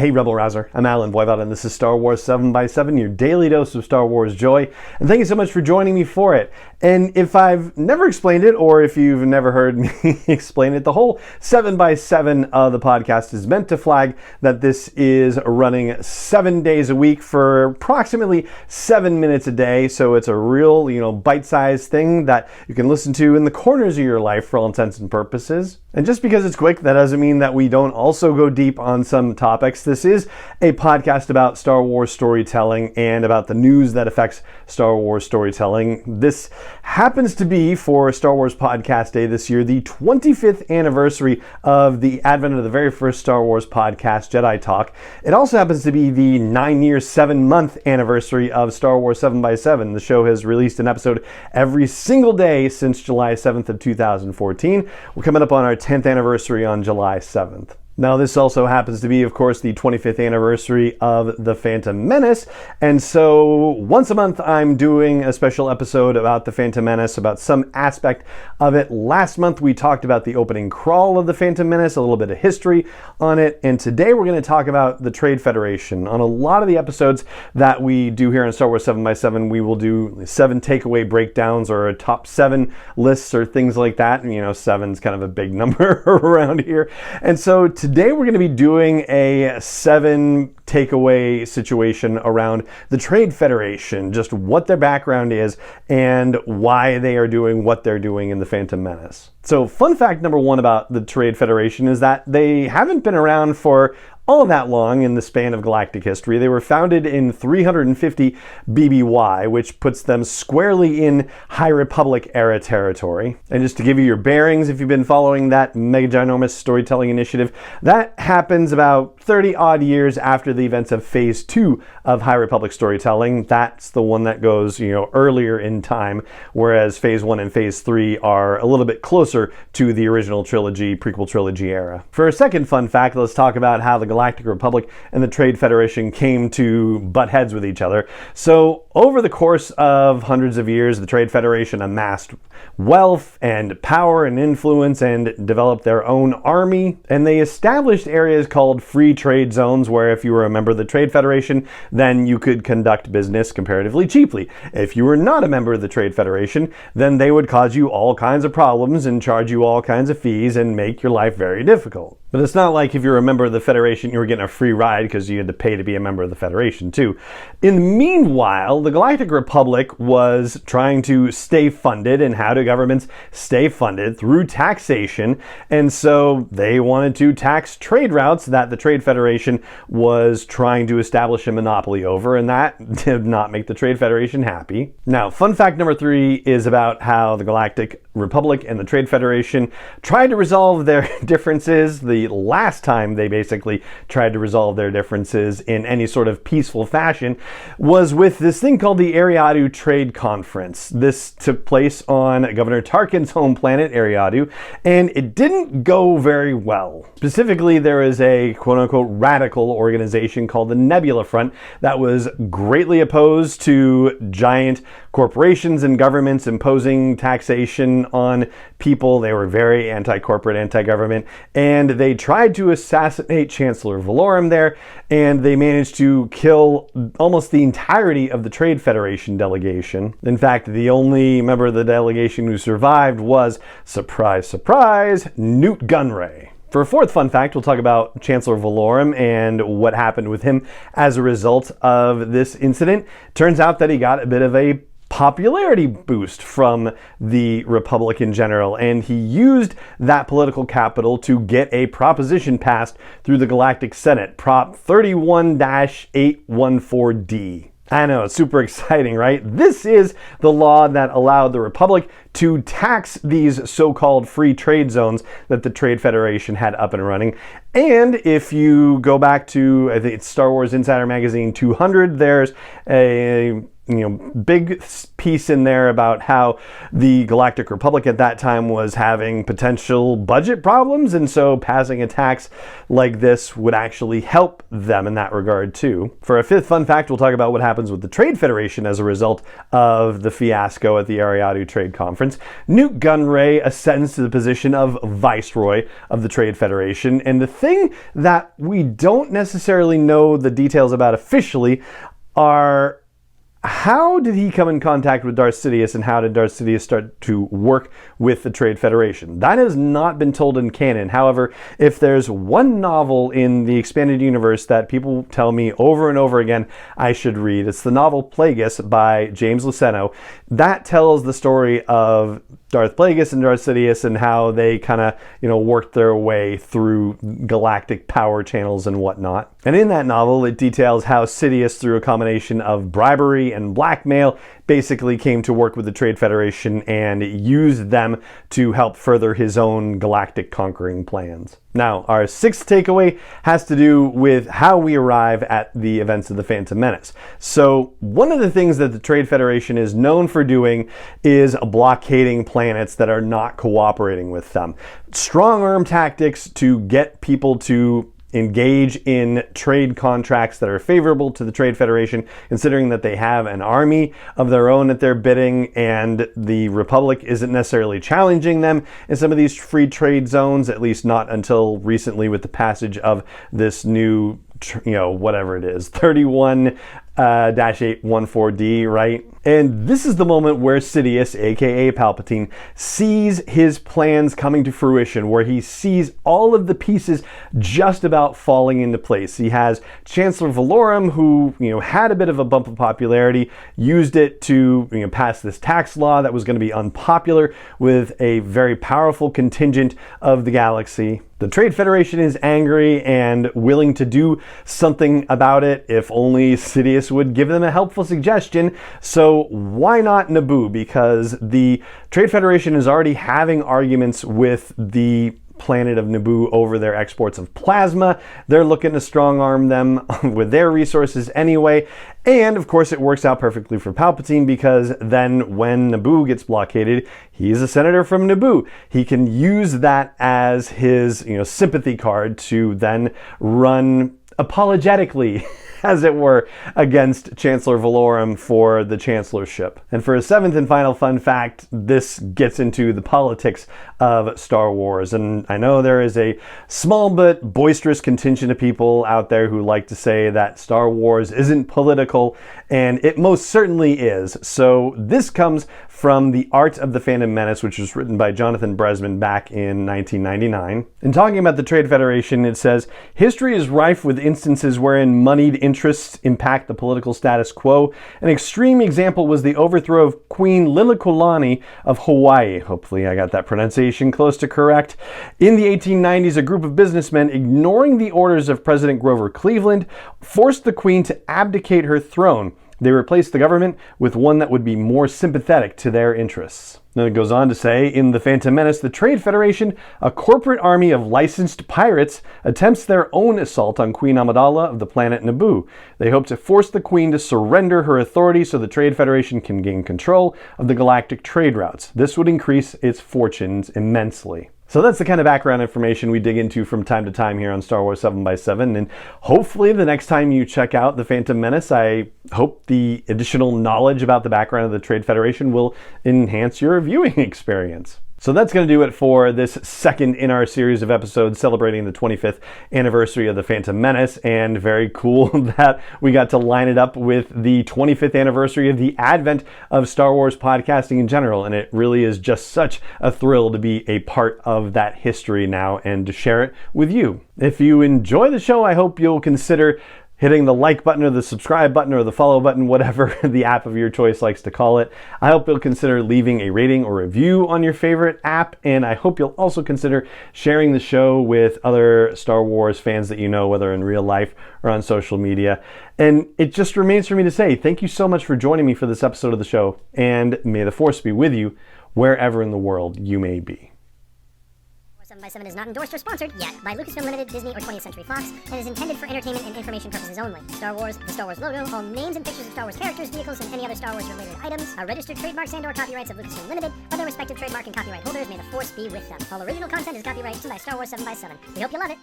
Hey Rebel Rouser, I'm Alan Voivod and this is Star Wars 7x7, your daily dose of Star Wars joy, and thank you so much for joining me for it. And if I've never explained it, or if you've never heard me explain it, the whole 7x7 of the podcast is meant to flag that this is running 7 days a week for approximately 7 minutes a day, so it's a real, bite-sized thing that you can listen to in the corners of your life for all intents and purposes. And just because it's quick, that doesn't mean that we don't also go deep on some topics. This is a podcast about Star Wars storytelling and about the news that affects Star Wars storytelling. This happens to be, for Star Wars Podcast Day this year, the 25th anniversary of the advent of the very first Star Wars podcast, Jedi Talk. It also happens to be the 9-year, 7-month anniversary of Star Wars 7x7. The show has released an episode every single day since July 7th of 2014. We're coming up on our 10th anniversary on July 7th. Now, this also happens to be, of course, the 25th anniversary of the Phantom Menace, and so once a month I'm doing a special episode about the Phantom Menace, about some aspect of it. Last month we talked about the opening crawl of the Phantom Menace, a little bit of history on it, and today we're going to talk about the Trade Federation. On a lot of the episodes that we do here on Star Wars 7x7, we will do 7 takeaway breakdowns or top 7 lists or things like that. And, 7's kind of a big number around here, and so today we're going to be doing a 7 takeaway situation around the Trade Federation, just what their background is and why they are doing what they're doing in the Phantom Menace. So fun fact number 1 about the Trade Federation is that they haven't been around for all that long in the span of galactic history. They were founded in 350 BBY, which puts them squarely in High Republic era territory. And just to give you your bearings, if you've been following that mega ginormous storytelling initiative, that happens about 30 odd years after the events of Phase 2 of High Republic storytelling. That's the one that goes, earlier in time, whereas Phase 1 and Phase 3 are a little bit closer to the original trilogy, prequel trilogy era. For a second fun fact, let's talk about how the Galactic Republic and the Trade Federation came to butt heads with each other. So over the course of hundreds of years, the Trade Federation amassed wealth and power and influence and developed their own army, and they established areas called free trade zones where if you were a member of the Trade Federation, then you could conduct business comparatively cheaply. If you were not a member of the Trade Federation, then they would cause you all kinds of problems and charge you all kinds of fees and make your life very difficult. But it's not like if you're a member of the Federation, you were getting a free ride because you had to pay to be a member of the Federation too. In the meanwhile, the Galactic Republic was trying to stay funded, and how do governments stay funded? Through taxation. And so they wanted to tax trade routes that the Trade Federation was trying to establish a monopoly over, and that did not make the Trade Federation happy. Now, fun fact number 3 is about how the Galactic Republic and the Trade Federation tried to resolve their differences. The last time they basically tried to resolve their differences in any sort of peaceful fashion was with this thing called the Ariadu Trade Conference. This took place on Governor Tarkin's home planet, Ariadu, and it didn't go very well. Specifically, there is a quote-unquote radical organization called the Nebula Front that was greatly opposed to giant corporations and governments imposing taxation on people. They were very anti-corporate, anti-government, and they tried to assassinate Chancellor Valorum there, and they managed to kill almost the entirety of the Trade Federation delegation. In fact, the only member of the delegation who survived was, surprise, surprise, Newt Gunray. For a 4th fun fact, we'll talk about Chancellor Valorum and what happened with him as a result of this incident. Turns out that he got a bit of a popularity boost from the Republic in general, and he used that political capital to get a proposition passed through the Galactic Senate, Prop 31-814D. I know, it's super exciting, right? This is the law that allowed the Republic to tax these so-called free trade zones that the Trade Federation had up and running. And if you go back to, I think it's Star Wars Insider Magazine 200, there's a big piece in there about how the Galactic Republic at that time was having potential budget problems, and so passing a tax like this would actually help them in that regard too. For a 5th fun fact, we'll talk about what happens with the Trade Federation as a result of the fiasco at the Ariadu Trade Conference. Newt Gunray ascends to the position of Viceroy of the Trade Federation, and the thing that we don't necessarily know the details about officially are how did he come in contact with Darth Sidious, and how did Darth Sidious start to work with the Trade Federation? That has not been told in canon. However, if there's one novel in the expanded universe that people tell me over and over again I should read, it's the novel Plagueis by James Luceno. That tells the story of Darth Plagueis and Darth Sidious and how they kind of, worked their way through galactic power channels and whatnot. And in that novel, it details how Sidious, through a combination of bribery and blackmail, basically came to work with the Trade Federation and used them to help further his own galactic conquering plans. Now, our sixth takeaway has to do with how we arrive at the events of the Phantom Menace. So, one of the things that the Trade Federation is known for doing is blockading planets that are not cooperating with them. Strong arm tactics to get people to engage in trade contracts that are favorable to the Trade Federation, considering that they have an army of their own at their bidding and the Republic isn't necessarily challenging them in some of these free trade zones, at least not until recently with the passage of this new, whatever it is, 31-814D, right? And this is the moment where Sidious, aka Palpatine, sees his plans coming to fruition, where he sees all of the pieces just about falling into place. He has Chancellor Valorum, who, had a bit of a bump of popularity, used it to, pass this tax law that was going to be unpopular with a very powerful contingent of the galaxy. The Trade Federation is angry and willing to do something about it if only Sidious would give them a helpful suggestion. So why not Naboo? Because the Trade Federation is already having arguments with the planet of Naboo over their exports of plasma. They're looking to strong-arm them with their resources anyway. And of course it works out perfectly for Palpatine, because then when Naboo gets blockaded, he's a senator from Naboo. He can use that as his, sympathy card to then run apologetically, as it were, against Chancellor Valorum for the chancellorship. And for a seventh and final fun fact, this gets into the politics of Star Wars. And I know there is a small but boisterous contingent of people out there who like to say that Star Wars isn't political, and it most certainly is. So this comes from The Art of the Phantom Menace, which was written by Jonathan Bresman back in 1999. In talking about the Trade Federation, it says, "History is rife with instances wherein moneyed interests impact the political status quo. An extreme example was the overthrow of Queen Liliuokalani of Hawaii." Hopefully I got that pronunciation close to correct. In the 1890s, a group of businessmen, ignoring the orders of President Grover Cleveland, forced the Queen to abdicate her throne. They replaced the government with one that would be more sympathetic to their interests. Then it goes on to say, in The Phantom Menace, the Trade Federation, a corporate army of licensed pirates, attempts their own assault on Queen Amidala of the planet Naboo. They hope to force the Queen to surrender her authority so the Trade Federation can gain control of the galactic trade routes. This would increase its fortunes immensely. So that's the kind of background information we dig into from time to time here on Star Wars 7x7, and hopefully the next time you check out The Phantom Menace, I hope the additional knowledge about the background of the Trade Federation will enhance your viewing experience. So that's going to do it for this second in our series of episodes celebrating the 25th anniversary of the Phantom Menace, and very cool that we got to line it up with the 25th anniversary of the advent of Star Wars podcasting in general, and it really is just such a thrill to be a part of that history now and to share it with you. If you enjoy the show, I hope you'll consider hitting the like button or the subscribe button or the follow button, whatever the app of your choice likes to call it. I hope you'll consider leaving a rating or review on your favorite app, and I hope you'll also consider sharing the show with other Star Wars fans that you know, whether in real life or on social media. And it just remains for me to say thank you so much for joining me for this episode of the show, and may the Force be with you wherever in the world you may be. 7x7 is not endorsed or sponsored yet by Lucasfilm Limited, Disney, or 20th Century Fox, and is intended for entertainment and information purposes only. Star Wars, the Star Wars logo, all names and pictures of Star Wars characters, vehicles, and any other Star Wars related items are registered trademarks and/or copyrights of Lucasfilm Limited, or their respective trademark and copyright holders. May the Force be with them. All original content is copyrighted by Star Wars 7x7. We hope you love it.